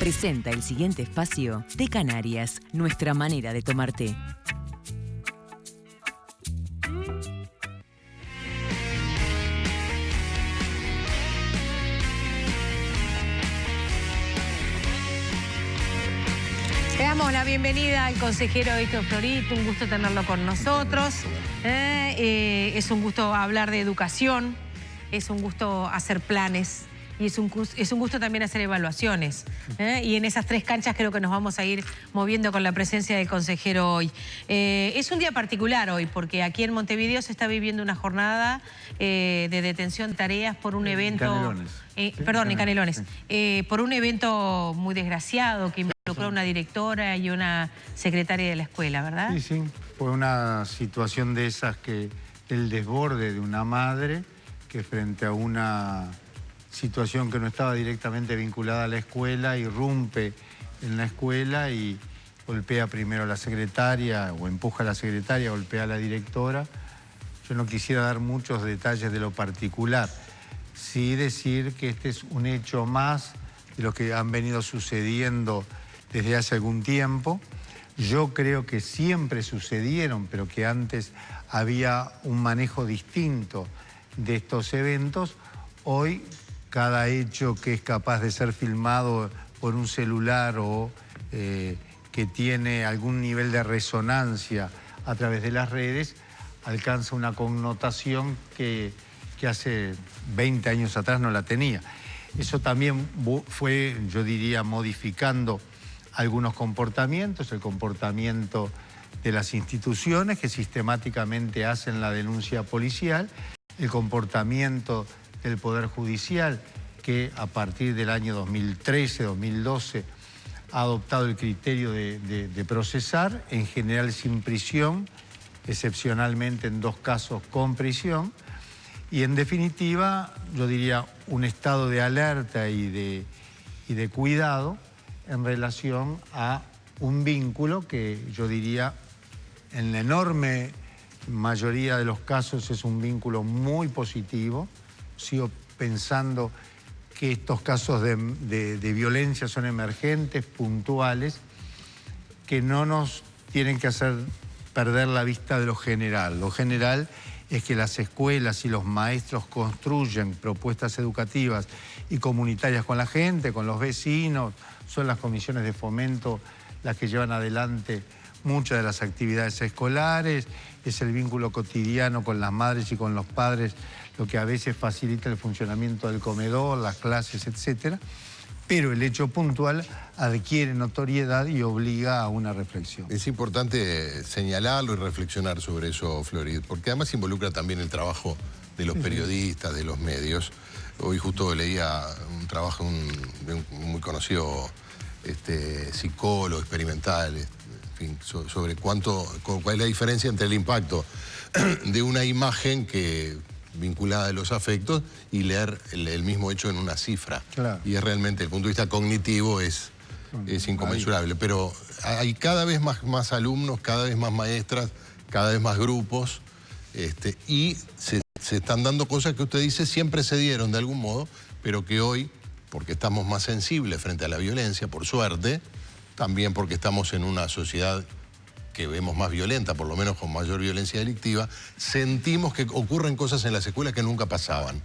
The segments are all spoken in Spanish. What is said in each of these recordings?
presenta el siguiente espacio de Canarias, nuestra manera de tomar té. Le damos la bienvenida al consejero Héctor Florit, un gusto tenerlo con nosotros. Es un gusto hablar de educación, es un gusto hacer planes y es un gusto también hacer evaluaciones. Y en esas tres canchas creo que nos vamos a ir moviendo con la presencia del consejero hoy. Es un día particular hoy porque aquí en Montevideo se está viviendo una jornada de detención de tareas por un evento... Canelones. Perdón, en Canelones. Por un evento muy desgraciado que involucró a una directora y una secretaria de la escuela, ¿verdad? Sí, sí. Fue una situación de esas que el desborde de una madre que frente a una situación que no estaba directamente vinculada a la escuela, irrumpe en la escuela y golpea primero a la secretaria o empuja a la secretaria, golpea a la directora. Yo no quisiera dar muchos detalles de lo particular. Sí decir que este es un hecho más de lo que han venido sucediendo desde hace algún tiempo. Yo creo que siempre sucedieron, pero que antes había un manejo distinto de estos eventos. Hoy, cada hecho que es capaz de ser filmado por un celular o que tiene algún nivel de resonancia a través de las redes, alcanza una connotación que hace 20 años atrás no la tenía. Eso también fue, yo diría, modificando algunos comportamientos, el comportamiento de las instituciones que sistemáticamente hacen la denuncia policial, el comportamiento del Poder Judicial que a partir del año 2013, 2012 ha adoptado el criterio de procesar, en general sin prisión, excepcionalmente en 2 casos con prisión, y en definitiva, yo diría, un estado de alerta y de cuidado en relación a un vínculo que yo diría, en la enorme mayoría de los casos es un vínculo muy positivo. Sigo pensando que estos casos de violencia son emergentes, puntuales, que no nos tienen que hacer perder la vista de lo general. Lo general es que las escuelas y los maestros construyen propuestas educativas y comunitarias con la gente, con los vecinos. Son las comisiones de fomento las que llevan adelante muchas de las actividades escolares. Es el vínculo cotidiano con las madres y con los padres lo que a veces facilita el funcionamiento del comedor, las clases, etc. Pero el hecho puntual adquiere notoriedad y obliga a una reflexión. Es importante señalarlo y reflexionar sobre eso, Florit, porque además involucra también el trabajo de los periodistas, de los medios. Hoy justo leía un trabajo de un muy conocido psicólogo experimental, en fin, sobre cuál es la diferencia entre el impacto de una imagen vinculada a los afectos y leer el mismo hecho en una cifra. Claro. Y es realmente, desde el punto de vista cognitivo, es inconmensurable. Pero hay cada vez más alumnos, cada vez más maestras, cada vez más grupos, y se están dando cosas que usted dice siempre se dieron de algún modo, pero que hoy, porque estamos más sensibles frente a la violencia, por suerte, también porque estamos en una sociedad que vemos más violenta, por lo menos con mayor violencia delictiva, sentimos que ocurren cosas en las escuelas que nunca pasaban.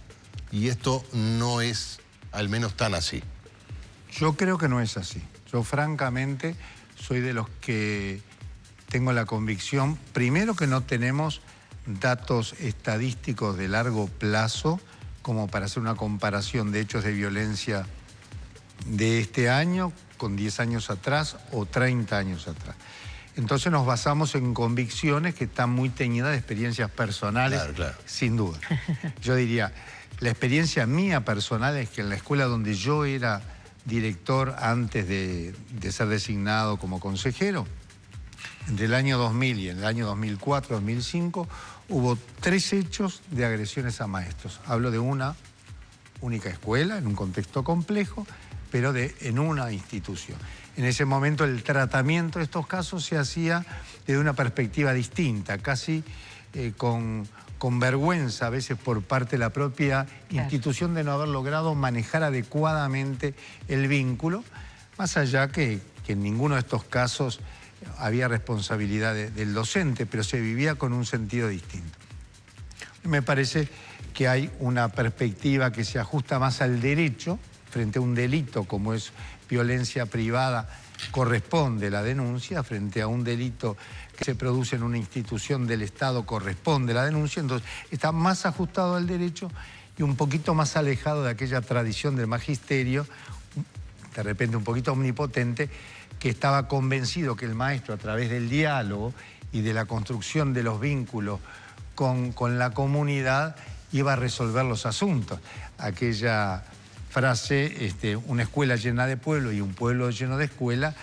Y esto no es al menos tan así. Yo creo que no es así. Yo francamente soy de los que tengo la convicción, primero, que no tenemos datos estadísticos de largo plazo como para hacer una comparación de hechos de violencia de este año con 10 años atrás o 30 años atrás. Entonces nos basamos en convicciones que están muy teñidas de experiencias personales, claro. Sin duda. Yo diría, la experiencia mía personal es que en la escuela donde yo era director antes de ser designado como consejero, entre el año 2000 y el año 2004-2005, hubo 3 hechos de agresiones a maestros. Hablo de una única escuela, en un contexto complejo, pero en una institución. En ese momento el tratamiento de estos casos se hacía desde una perspectiva distinta, casi con vergüenza a veces por parte de la propia institución de no haber logrado manejar adecuadamente el vínculo. Más allá que en ninguno de estos casos había responsabilidad del docente, pero se vivía con un sentido distinto. Me parece que hay una perspectiva que se ajusta más al derecho, frente a un delito como es violencia privada, corresponde la denuncia, frente a un delito que se produce en una institución del Estado corresponde la denuncia, entonces está más ajustado al derecho y un poquito más alejado de aquella tradición del magisterio, de repente un poquito omnipotente, que estaba convencido que el maestro, a través del diálogo y de la construcción de los vínculos con la comunidad, iba a resolver los asuntos. Aquella frase, una escuela llena de pueblo y un pueblo lleno de escuela,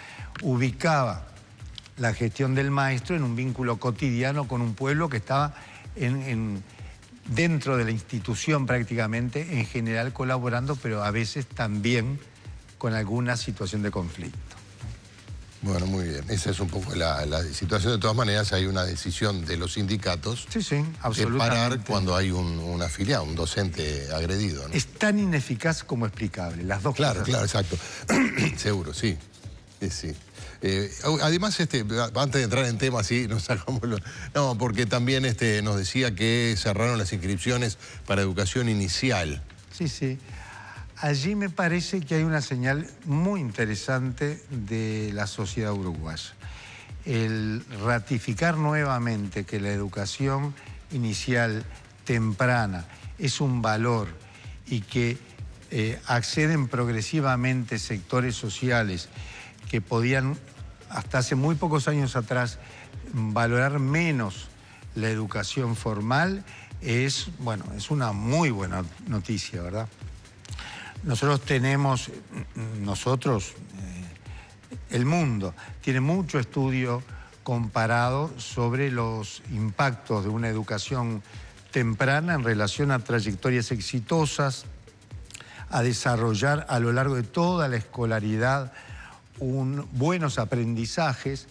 ubicaba la gestión del maestro en un vínculo cotidiano con un pueblo que estaba dentro de la institución prácticamente, en general colaborando, pero a veces también con alguna situación de conflicto. Bueno, muy bien. Esa es un poco la situación. De todas maneras, hay una decisión de los sindicatos sí, absolutamente, de parar cuando hay un afiliado, un docente agredido, ¿no? Es tan ineficaz como explicable, las dos cosas. Claro, exacto. Seguro, sí. Sí. Además, antes de entrar en temas, sí, nos sacamos no, porque también nos decía que cerraron las inscripciones para educación inicial. Sí. Allí me parece que hay una señal muy interesante de la sociedad uruguaya. El ratificar nuevamente que la educación inicial temprana es un valor y que acceden progresivamente sectores sociales que podían, hasta hace muy pocos años atrás, valorar menos la educación formal, es una muy buena noticia, ¿verdad? Nosotros tenemos, el mundo tiene mucho estudio comparado sobre los impactos de una educación temprana en relación a trayectorias exitosas, a desarrollar a lo largo de toda la escolaridad buenos aprendizajes,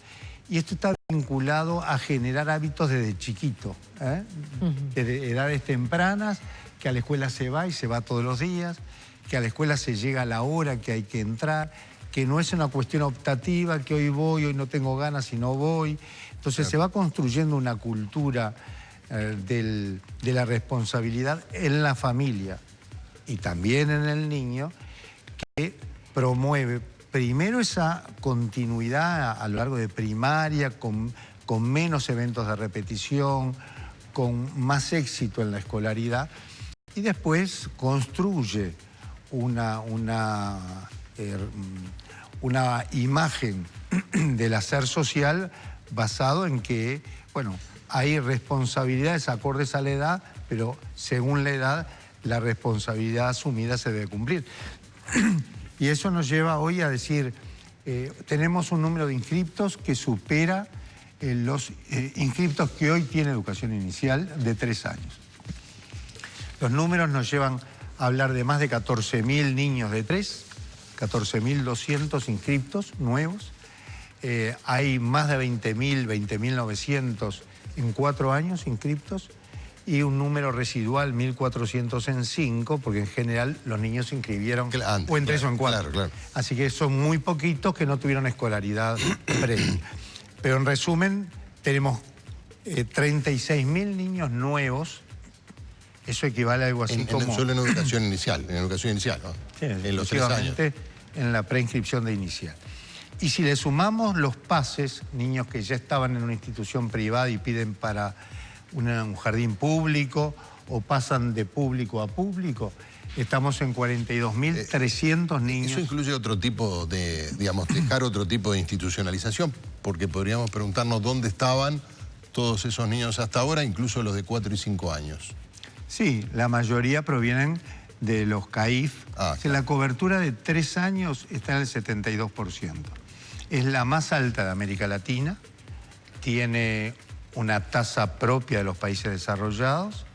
y esto está vinculado a generar hábitos desde chiquito, desde edades tempranas, que a la escuela se va y se va todos los días, que a la escuela se llega a la hora que hay que entrar, que no es una cuestión optativa, que hoy voy, hoy no tengo ganas y no voy. Entonces se va construyendo una cultura de la responsabilidad en la familia y también en el niño, que promueve primero esa continuidad a lo largo de primaria, con menos eventos de repetición, con más éxito en la escolaridad, y después construye una imagen del hacer social basado en que, hay responsabilidades acordes a la edad, pero según la edad, la responsabilidad asumida se debe cumplir. Y eso nos lleva hoy a decir, tenemos un número de inscriptos que supera los inscriptos que hoy tiene educación inicial de 3 años. Los números nos llevan a hablar de más de 14.000 niños de 3, 14.200 inscriptos nuevos. Hay más de 20.900 en 4 años inscriptos y un número residual, 1.400 en 5, porque en general los niños se inscribieron o en 3 o en 4. Claro. Así que son muy poquitos que no tuvieron escolaridad previa. Pero en resumen, tenemos 36.000 niños nuevos. Eso equivale a algo así como... Solo en educación inicial, ¿no? Sí, en los 3 años. En la preinscripción de inicial. Y si le sumamos los pases, niños que ya estaban en una institución privada y piden para un jardín público o pasan de público a público, estamos en 42.300 niños. Eso incluye otro tipo de, dejar otro tipo de institucionalización, porque podríamos preguntarnos dónde estaban todos esos niños hasta ahora, incluso los de 4 y 5 años. Sí, la mayoría provienen de los CAIF. La cobertura de 3 años está en el 72%. Es la más alta de América Latina, tiene una tasa propia de los países desarrollados.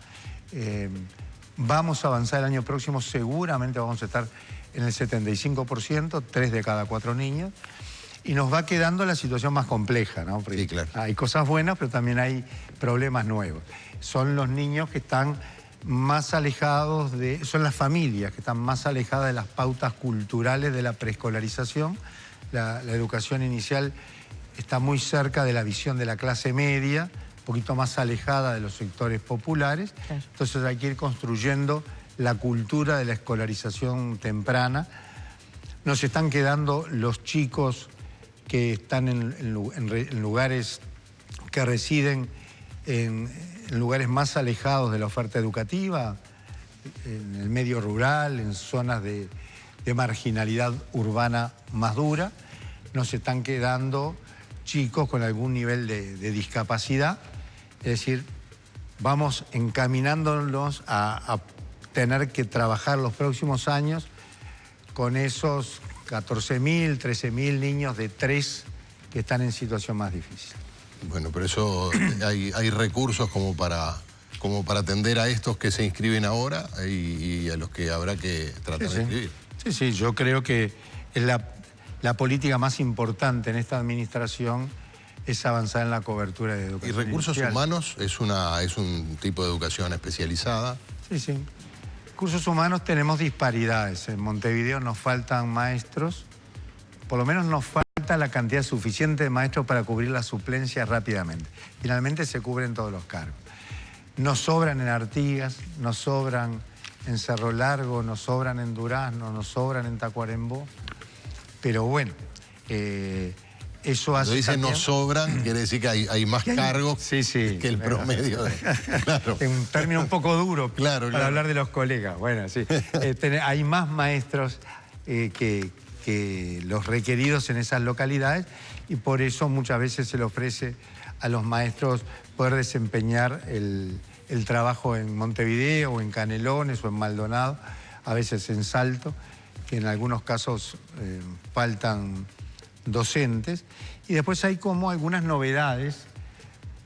Vamos a avanzar el año próximo, seguramente vamos a estar en el 75%, 3 de cada 4 niños. Y nos va quedando la situación más compleja, ¿no? Porque sí, claro. Hay cosas buenas, pero también hay problemas nuevos. Son los niños que están más alejados son las familias que están más alejadas de las pautas culturales de la preescolarización. La educación inicial está muy cerca de la visión de la clase media, un poquito más alejada de los sectores populares. Claro. Entonces hay que ir construyendo la cultura de la escolarización temprana. Nos están quedando los chicos que están en lugares que residen en lugares más alejados de la oferta educativa, en el medio rural, en zonas de marginalidad urbana más dura. Nos están quedando chicos con algún nivel de discapacidad. Es decir, vamos encaminándonos a tener que trabajar los próximos años con esos 14.000, 13.000 niños de 3 que están en situación más difícil. Bueno, pero eso hay recursos como para atender a estos que se inscriben ahora y a los que habrá que tratar de inscribir. Sí, yo creo que es la política más importante en esta administración es avanzar en la cobertura de educación. ¿Y recursos humanos es un tipo de educación especializada? Sí. Recursos humanos tenemos disparidades. En Montevideo nos faltan maestros, por lo menos nos falta la cantidad suficiente de maestros para cubrir las suplencias rápidamente. Finalmente se cubren todos los cargos. Nos sobran en Artigas, nos sobran en Cerro Largo, nos sobran en Durazno, nos sobran en Tacuarembó. Pero bueno, eso hace. Cuando dice nos sobran, quiere decir que hay más cargos que el promedio. Claro. Es un término un poco duro para hablar de los colegas. Bueno, sí. Hay más maestros que los requeridos en esas localidades y por eso muchas veces se le ofrece a los maestros poder desempeñar el trabajo en Montevideo o en Canelones o en Maldonado, a veces en Salto, que en algunos casos faltan docentes. Y después hay como algunas novedades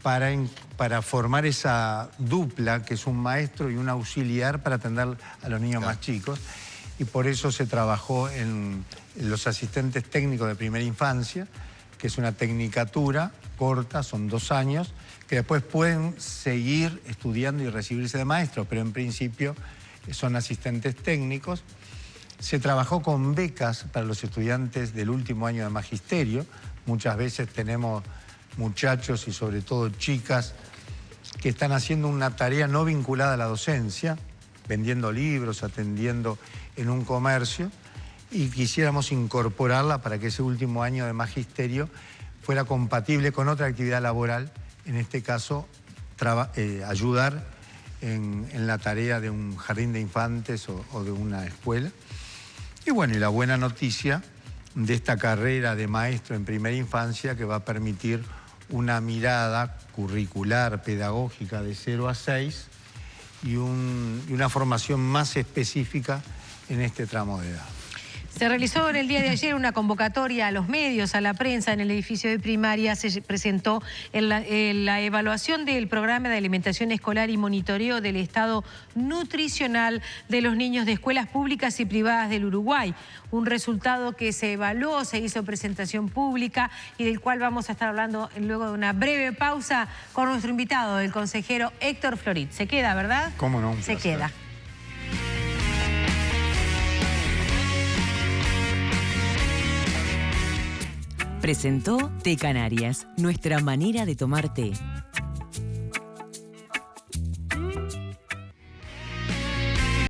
para formar esa dupla, que es un maestro y un auxiliar para atender a los niños más chicos. Y por eso se trabajó en los asistentes técnicos de primera infancia, que es una tecnicatura corta, son 2 años, que después pueden seguir estudiando y recibirse de maestros, pero en principio son asistentes técnicos. Se trabajó con becas para los estudiantes del último año de magisterio. Muchas veces tenemos muchachos y sobre todo chicas que están haciendo una tarea no vinculada a la docencia, vendiendo libros, atendiendo en un comercio, y quisiéramos incorporarla para que ese último año de magisterio fuera compatible con otra actividad laboral, en este caso ayudar en la tarea de un jardín de infantes o de una escuela. Y bueno, y la buena noticia de esta carrera de maestro en primera infancia que va a permitir una mirada curricular, pedagógica de 0 a 6 y una formación más específica en este tramo de edad. Se realizó en el día de ayer una convocatoria a los medios, a la prensa, en el edificio de primaria. Se presentó la evaluación del programa de alimentación escolar y monitoreo del estado nutricional de los niños de escuelas públicas y privadas del Uruguay. Un resultado que se evaluó, se hizo presentación pública y del cual vamos a estar hablando luego de una breve pausa con nuestro invitado, el consejero Héctor Florit. Se queda, ¿verdad? ¿Cómo no? Se queda. Presentó Té Canarias, nuestra manera de tomar té.